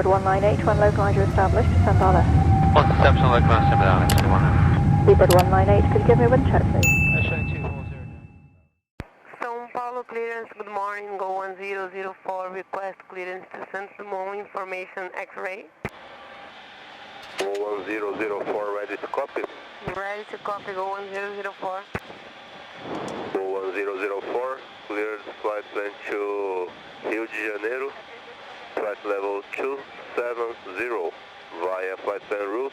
Leopard 198, one localizer established, descend RF. One reception localizer, send RF, 21. Leopard 198, could you give me a wind check, please? Showing 240. Sao Paulo clearance, good morning, GOL 1004, request clearance to San Simon, information X-ray. GOL 1004, ready to copy. Ready to copy, GOL 1004. GOL 1004, cleared flight plan to Rio de Janeiro, flight level 270, via flight plan route,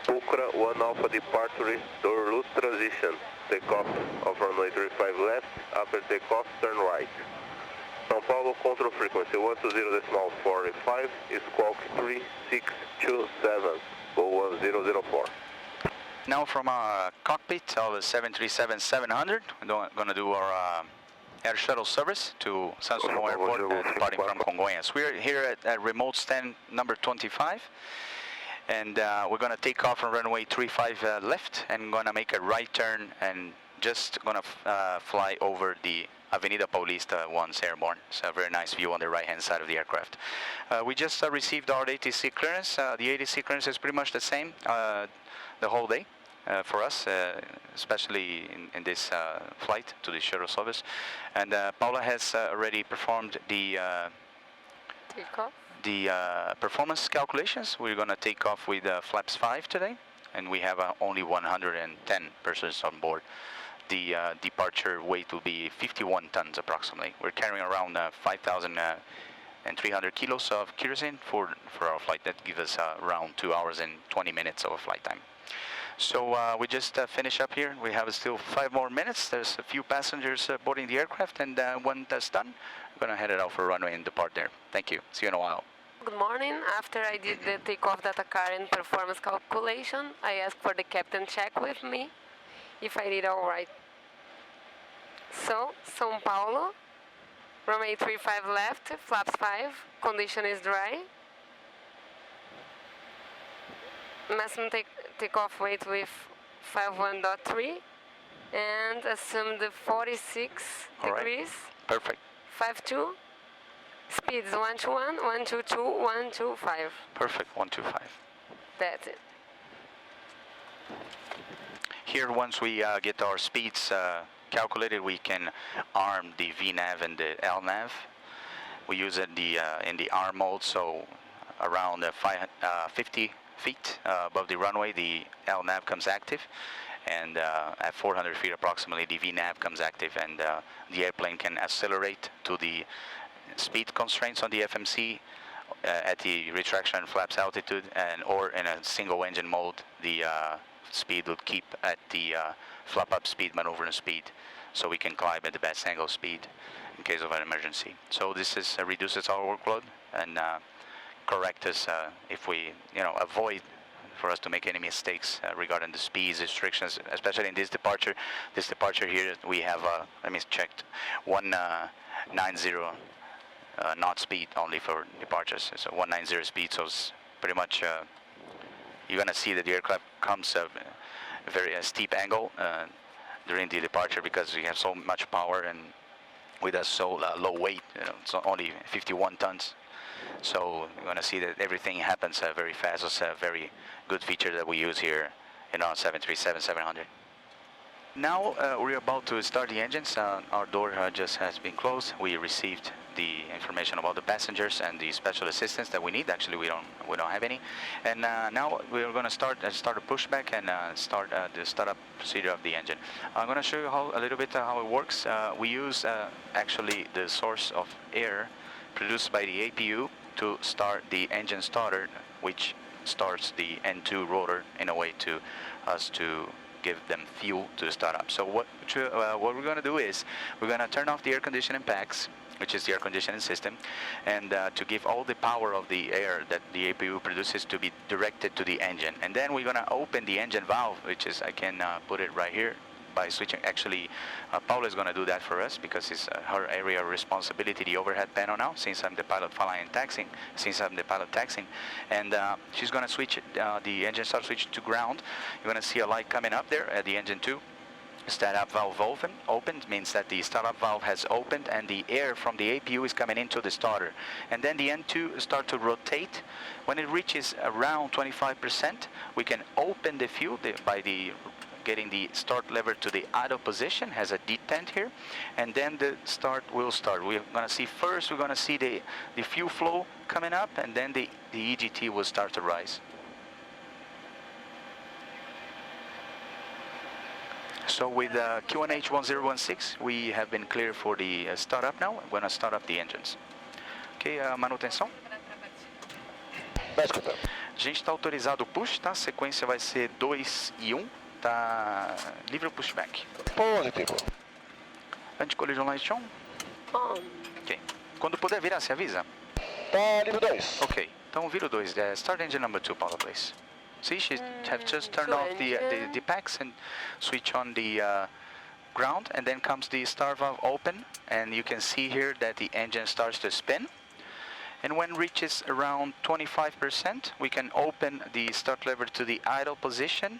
Pulcra 1 Alpha departure, door loose transition, takeoff of runway 35 left, after takeoff turn right. Sao Paulo control frequency 120.45 is squawk 3627, GOL 1004. Now from our cockpit of the 737-700, we're going to do our air shuttle service to San Simon Airport, departing from Congonhas. We're here at remote stand number 25, and we're going to take off from runway 35 left and going to make a right turn and just going to fly over the Avenida Paulista once airborne. It's a very nice view on the right hand side of the aircraft. We just received our ATC clearance. The ATC clearance is pretty much the same the whole day. For us, especially in this flight to the shuttle service. And Paula has already performed the performance calculations. We're going to take off with flaps 5 today, and we have only 110 persons on board. The departure weight will be 51 tons approximately. We're carrying around 5,300 kilos of kerosene for our flight. That gives us around 2 hours and 20 minutes of flight time. So we just finish up here. We have still 5 more minutes. There's a few passengers boarding the aircraft, and when that's done, we're going to head it out for runway and depart there. Thank you. See you in a while. Good morning. After I did the takeoff data current performance calculation, I asked for the captain check with me if I did all right. So, Sao Paulo, runway 35 left, flaps 5, condition is dry. Maximum takeoff weight with 51.3 and assume the 46 degrees. Perfect. 52. Speeds 121, 122, 125. Perfect. 125. That's it. Here, once we get our speeds calculated, we can arm the VNAV and the LNAV. We use it in the arm mode, so around 50 feet above the runway, the LNAV comes active, and at 400 feet approximately, the VNAV comes active, and the airplane can accelerate to the speed constraints on the FMC at the retraction and flaps altitude, or in a single engine mode, the speed will keep at the flap up speed, maneuvering speed, so we can climb at the best angle speed in case of an emergency. So this reduces our workload and correct us if we avoid for us to make any mistakes regarding the speeds restrictions, especially in this departure. This departure here, we have let me check, 190 knot speed only for departures. So 190 speed, so it's pretty much you're gonna see that the aircraft comes a very steep angle during the departure because we have so much power and with a so low weight, it's only 51 tons. So you're going to see that everything happens very fast. It's a very good feature that we use here in our 737-700. Now we're about to start the engines. Our door just has been closed. We received the information about the passengers and the special assistance that we need. Actually, we don't have any. And now we're going to start a pushback and start the startup procedure of the engine. I'm going to show you a little bit how it works. We use actually the source of air produced by the APU to start the engine starter, which starts the N2 rotor in a way to us to give them fuel to start up. So what we're going to do is we're going to turn off the air conditioning packs, which is the air conditioning system, and to give all the power of the air that the APU produces to be directed to the engine. And then we're going to open the engine valve, which is, I can put it right here by switching. Actually, Paula is going to do that for us because it's her area of responsibility, the overhead panel now, since I'm the pilot flying and taxiing, and she's going to switch the engine start switch to ground. You're going to see a light coming up there at the engine 2. Startup valve opened means that the startup valve has opened and the air from the APU is coming into the starter. And then the N2 start to rotate. When it reaches around 25%, we can open the fuel by getting the start lever to the idle position, has a detent here, and then the start will start. We're going to see first, we're going to see the fuel flow coming up, and then the EGT will start to rise. So with QNH 1016, we have been clear for the startup now. I'm going to start up the engines. Ok, manutenção. A gente está autorizado o push, tá? A sequência vai ser 2 e 1, tá? Livre o pushback. Positivo. Anti-collision light on. Ok. Quando puder virar, se avisa. Tá livre 2. Ok, então vira o 2. Start engine number 2, Paula, please. See, she have just turned off the packs and switch on the ground, and then comes the start valve open, and you can see here that the engine starts to spin. And when reaches around 25%, we can open the start lever to the idle position,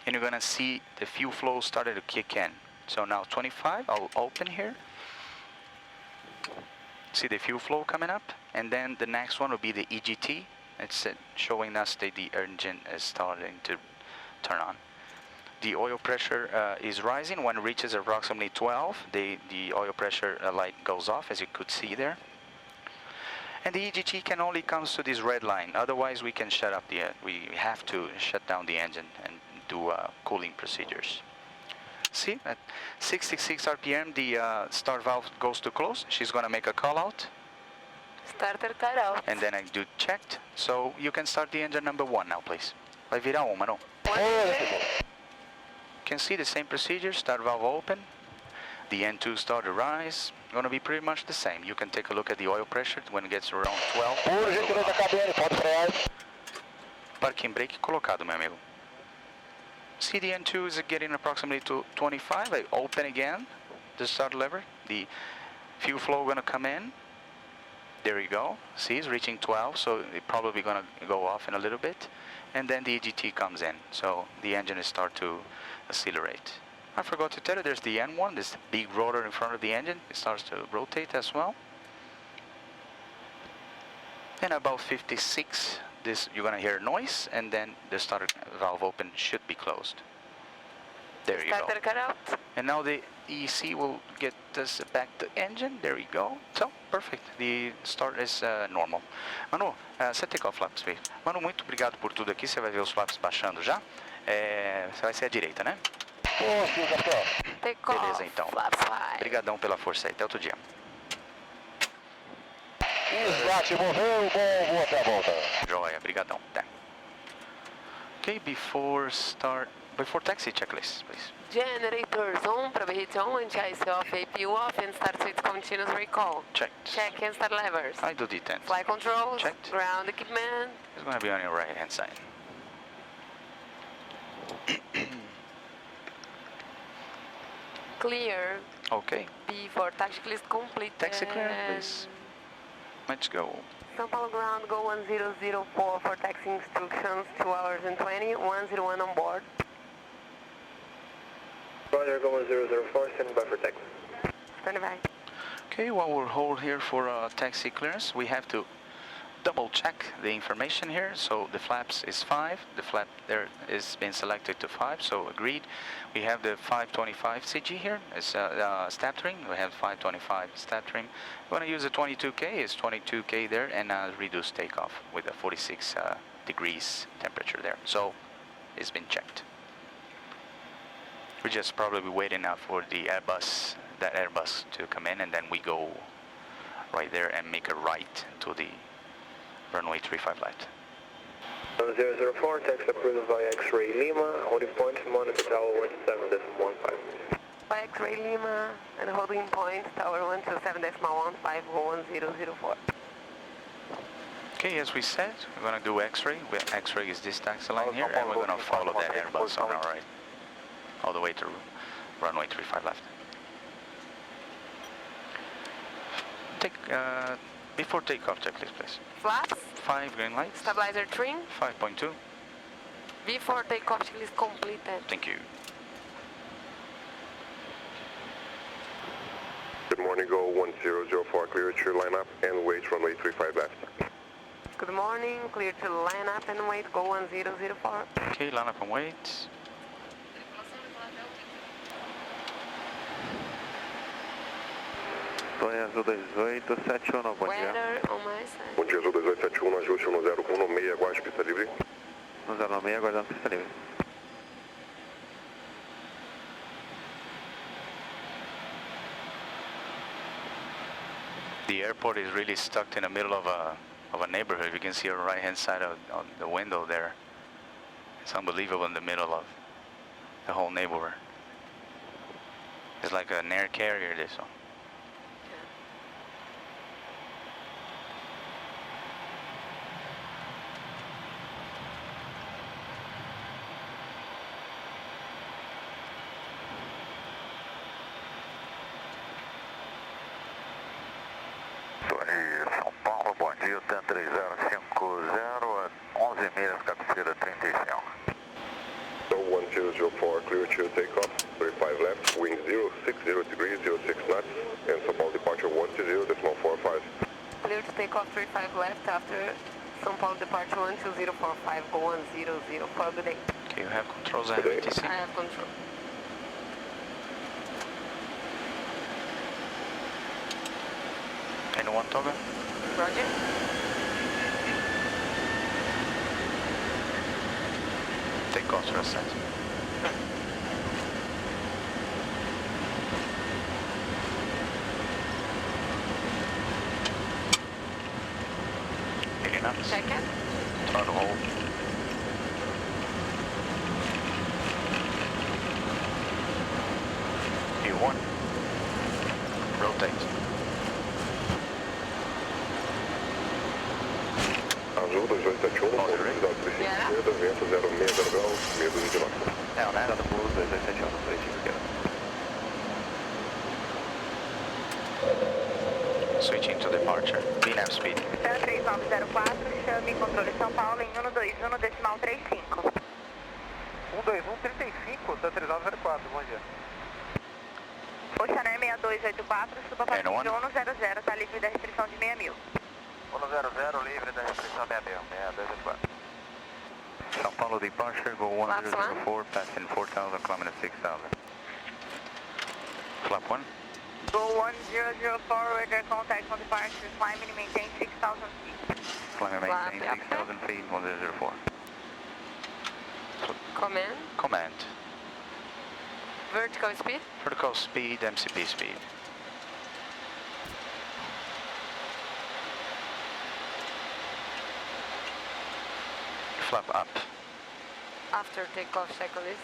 and you're gonna see the fuel flow started to kick in. So now 25, I'll open here. See the fuel flow coming up, and then the next one will be the EGT. It's showing us that the engine is starting to turn on. The oil pressure is rising. When it reaches approximately 12, the oil pressure light goes off, as you could see there. And the EGT can only come to this red line. Otherwise, we can shut up we have to shut down the engine and do cooling procedures. See, at 66 RPM, the start valve goes to close. She's going to make a call out. Starter cut out. And then I do checked. So you can start the engine number 1 now, please. Vai virar uma, não? Positivo. You can see the same procedure. Start valve open. The N2 start to rise. Going to be pretty much the same. You can take a look at the oil pressure when it gets around 12. Por gentileza, KBN, pode frear. Parking brake colocado, meu amigo. See, the N2 is getting approximately to 25. I open again the start lever. The fuel flow going to come in. There you go. See, it's reaching 12, so it's probably going to go off in a little bit. And then the EGT comes in, so the engine is start to accelerate. I forgot to tell you, there's the N1, this big rotor in front of the engine. It starts to rotate as well. And about 56, you're going to hear noise, and then the starter valve open should be closed. There you go. Starter cut out. And now the EC will get us back to engine. There we go. So, perfect. The start is normal. Manu, você takeoff flaps, please. Manu, muito obrigado por tudo aqui. Você vai ver os flaps baixando já. Você vai ser à direita, né? Positivo, capitão. Takeoff. Beleza, então. Flaps 5. Obrigadão pela força aí. Até outro dia. Esbate, moveu, bom, vou até a volta. Joia, brigadão. Até. Okay, before taxi checklist, please. Generators on, probability on, anti-ice off, APU off, and start switch continuous recall. Checked. Check and start levers. I do detent. Flight controls, Checked. ground equipment. It's going to be on your right hand side. Clear. Okay. Before taxi list complete. Taxi clearance, please. Let's go. Sao Paulo ground, go 1004 for taxi instructions, 2 hours and 20, 101 on board. Roger, go 1004, standing by for taxi. Stand by. Okay, while we're hold here for taxi clearance, we have to double check the information here. So the flaps is 5, the flap there is being selected to 5, so agreed. We have the 525 CG here, it's stab trim, we have 525 stab trim. We're going to use the 22K, it's 22K there, and reduce takeoff with a 46 degrees temperature there. So it's been checked. We're just probably waiting now for the Airbus, that Airbus to come in, and then we go right there and make a right to the runway 35 left. 004, taxi approved via X-ray Lima, holding point, monitor tower 127.15. By X-ray Lima and holding point, tower 127.15, 1004. Okay, as we said, we're going to do X-ray. X-ray is this taxi line here, and we're going to follow that Airbus on our right, all the way to runway 35 left. Before takeoff checklist, please. Flaps, 5 green lights. stabilizer trim, 5.2. before takeoff checklist completed. Thank you. Good morning, GOL 1004, clear to line up and wait runway 35 left. Good morning, clear to line up and wait, GOL 1004. Okay, line up and wait. Tonha Azul 2871, bom dia. Weather on my side. Bom dia, Azul 2871, ajuste 1016, aguarde pista livre. 1016, aguardando pista livre. The airport is really stuck in the middle of a neighborhood. You can see on the right hand side of the window there. It's unbelievable in the middle of the whole neighborhood. It's like an air carrier, this one. São Paulo, bom dia, TAN 3050, 11 milhas, cabeceira 35. GOL 1004, clear to takeoff, 35 left, wind 060 degrees, 06 knots, and Sao Paulo departure 120.45. Clear to take off 35 left after Sao Paulo departure 12045, GOL 1004. Good day. Okay, you have controls, I have Good day. ATC. I have control. Anyone, Toga? Roger. Takeoff for a set. Picking up. Check it. Throttle hold. E1. Rotate. Azul 2871, Roger. velocidade precisa Yeah. esquerda, vento 060 graus, meia dúzia de knots. Down, down. Santa Cruz 2871, positivo esquerda. Switching to departure. VNAV speed. Céu 3904, chame controle São Paulo em 121.35. 12135, Santa 3904, bom dia. Oceaner 6284, suba para N1. 100, tá livre da restrição de 6.000. 100, livre da restrição 6284. São Paulo departure, go Flaps 1004, passing 4,000, kilometer 6,000. Flap 1. GOL 1004, radar contact on departure, climb and maintain 6,000 feet. Climb and Flap maintain after. 6,000 feet, 1004. Command. Command. Vertical speed. Vertical speed, MCP speed. Flap up. After takeoff checklist.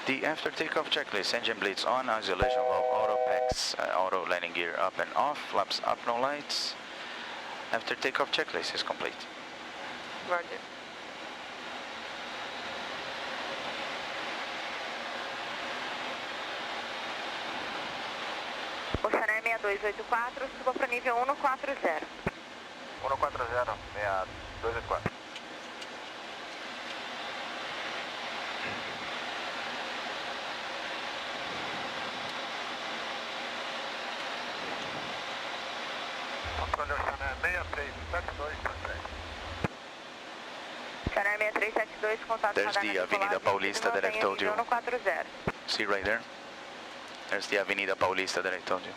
The after takeoff checklist, engine bleeds on, isolation valve, auto packs, auto landing gear up and off, flaps up, no lights. After takeoff checklist is complete. Roger. Oceaner 6284, suba para nível 140. 140, 6284. Controle Oceaner 6372, Oceaner 6372, contato There's com a the Avenida Paulista that I told you. 140. See right there? There's the Avenida Paulista that I told you.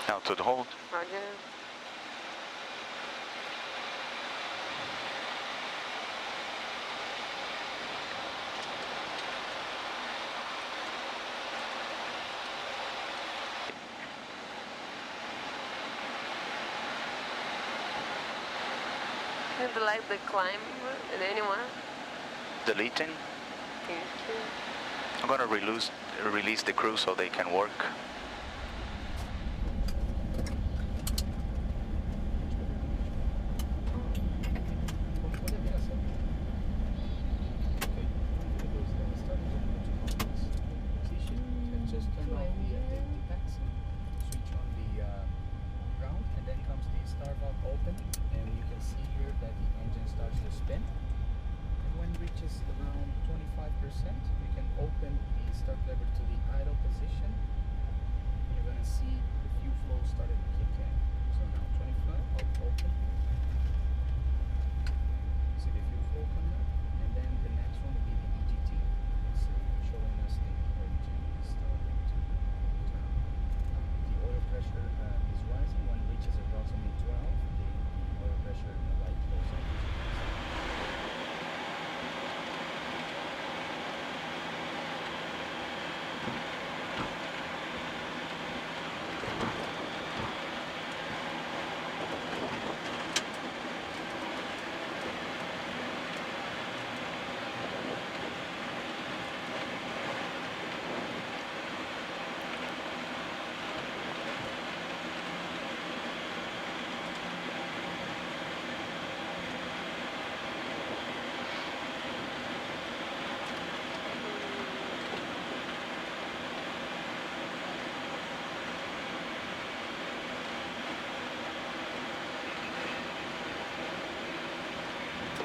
Now to the hold. Roger. Would you like the climb at anyone? Deleting. Thank you. I'm gonna release the crew so they can work. Just turn off the packs and switch on the ground, and then comes the star valve open, and you can see here that the engine starts the start lever to the idle position. You're gonna see the fuel flow started to kick in. So now 25, I'll open. See the fuel flow coming up, and then the next one will be the EGT. It's showing us the engine starting to down. The oil pressure is rising. When it reaches approximately 12, the oil pressure in the light goes up.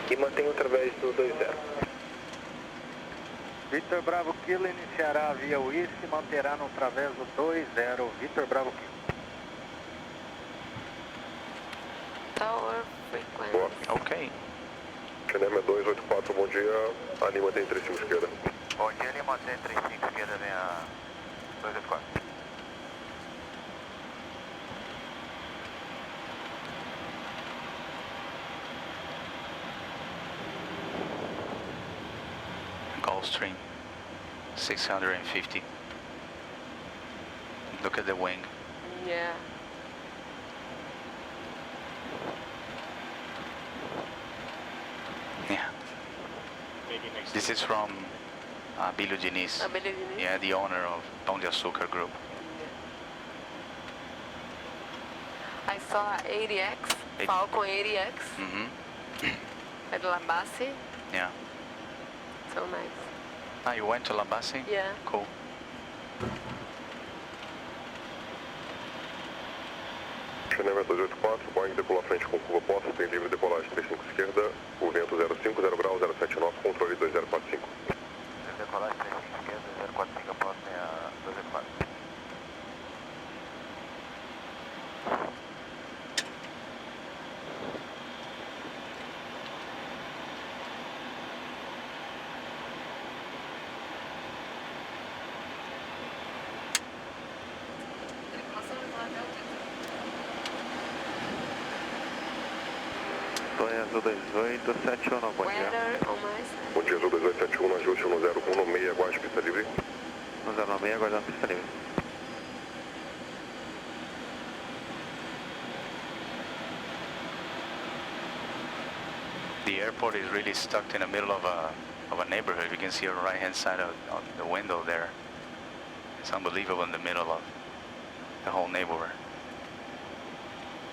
E mantenha através do 20. Victor Bravo Kilo iniciará via Whisky e manterá no través do 20. Victor Bravo Kilo. Tower frequency. Boa. Okay. Cinema 284, bom dia. A Lima tem 35 esquerda. Bom dia, Lima 35 esquerda, vem a 284. Gulfstream 650. Look at the wing. Yeah. Yeah. This is from Billy Diniz. Yeah, the owner of Pão de Açúcar Group. I saw a 80X, Falcon 80X at Labassi. Yeah. So nice. Ah, you went to Labassi? Yeah. Cool. Cinema 284, Boeing decolou à frente com curva posta, tem livre decolagem 35 esquerda, o vento 05, 0 graus, 079, controle 2045. Decolagem 35 esquerda, 045, após vem a 284. Azul 2871, bom dia. Weather on my side. Bom dia, Azul 2871, ajuste no 016, aguarde pista livre. No 06, aguardando pista livre. The airport is really stuck in the middle of a neighborhood. You can see on the right hand side of the window there. It's unbelievable in the middle of the whole neighborhood.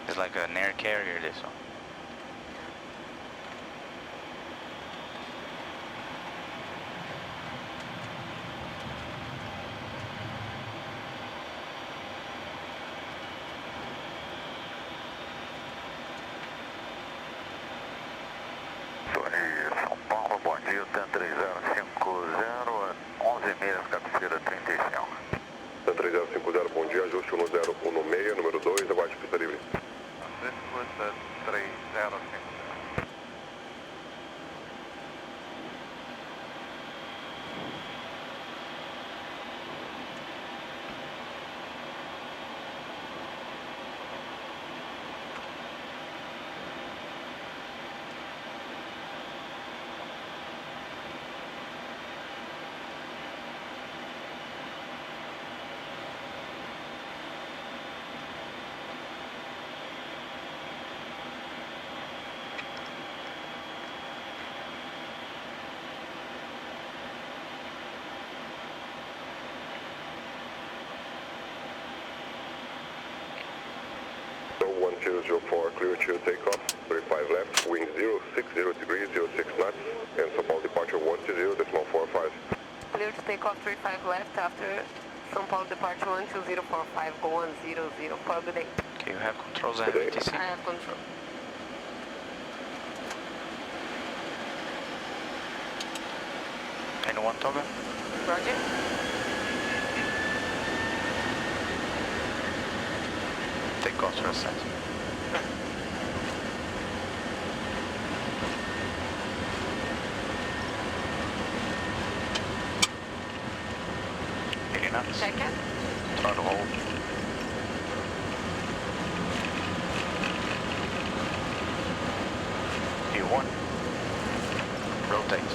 It's like an air carrier, this one. São Paulo, bom dia, TAN 3050, 11 milhas, cabeceira 35. TAN 3050, bom dia, ajuste no 016, número 2, aguarde pista livre. This was the 3050. So 1004, clear to takeoff, 35 left, wind 060 degrees, 06 knots, and Sao Paulo departure 120.45. Clear to take off 35 left after Sao Paulo departure 12045, go 100 for good day. Okay, you have controls at Good day. FTC? I have control. Anyone, Toga? Roger. takeoff thrust set. Knots. Check it. Throttle hold. View 1. Rotate.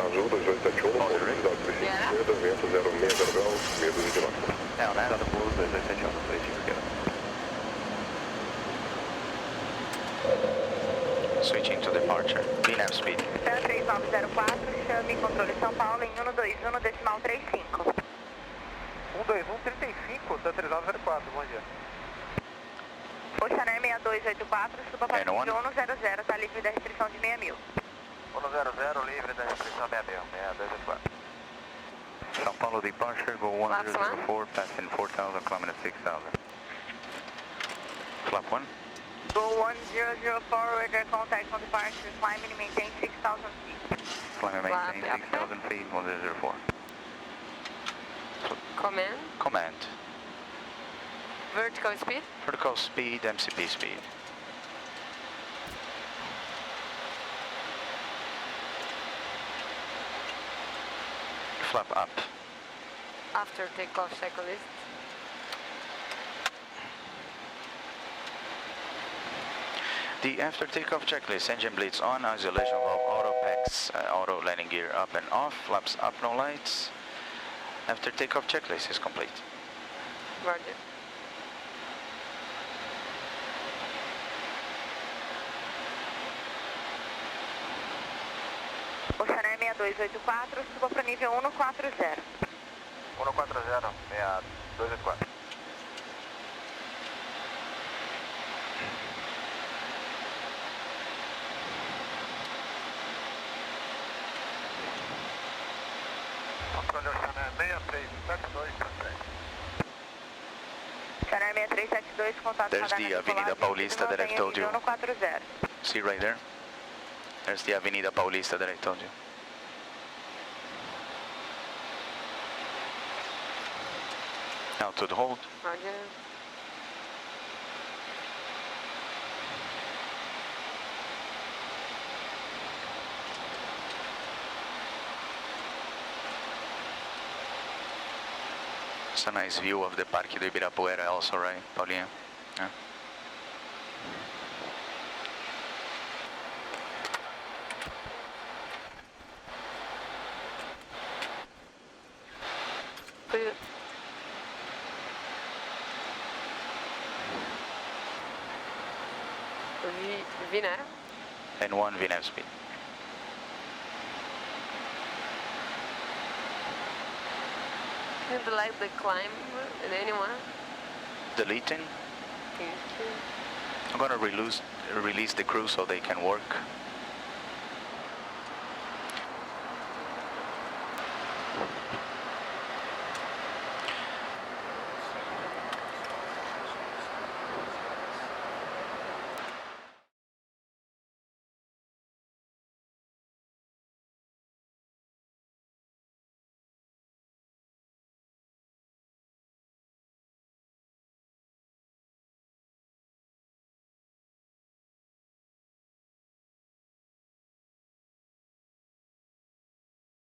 Azul 2871, Pause rig. Yeah. esquerda, vento 06 graus, meia dúzia de knots. Now, that's on the move, 2871, switching together. Switching to departure. VNAV speed. Sam 3904, chame controle São Paulo em 121 decimal 35. 12135, tá 3904, bom dia. Oceaner 6284, suba para N1. 100, tá livre da restrição de 6.000. 100, livre da restrição 6284. Sao Paulo departure, go Last 1004, passing 4,000, climbing at 6,000. Flap 1. Go 1004, radar contact on departure, climb and maintain 6,000 feet. Climb and maintain Flap, 6,000 feet, 1004. Command. Command. Vertical speed. Vertical speed, MCP speed. Flap up. After takeoff checklist. The after takeoff checklist: engine bleeds on, isolation valve, auto packs, auto landing gear up and off, flaps up, no lights. After takeoff checklist is complete. Roger. Oceaner 6284, suba para nível 140. 140, 6284. Controle Oceaner 6372, Oceaner 6372, contato There's the Avenida Paulista that I've told you. 140. See right there? There's the Avenida Paulista that I told you. Now to the hold. Roger. It's a nice view of the Parque do Ibirapuera also, right, Paulinha? Yeah. Clear. VNAV. N1 VNAV speed. And like the climb and anyone. Deleting. Thank you. I'm gonna release the crew so they can work.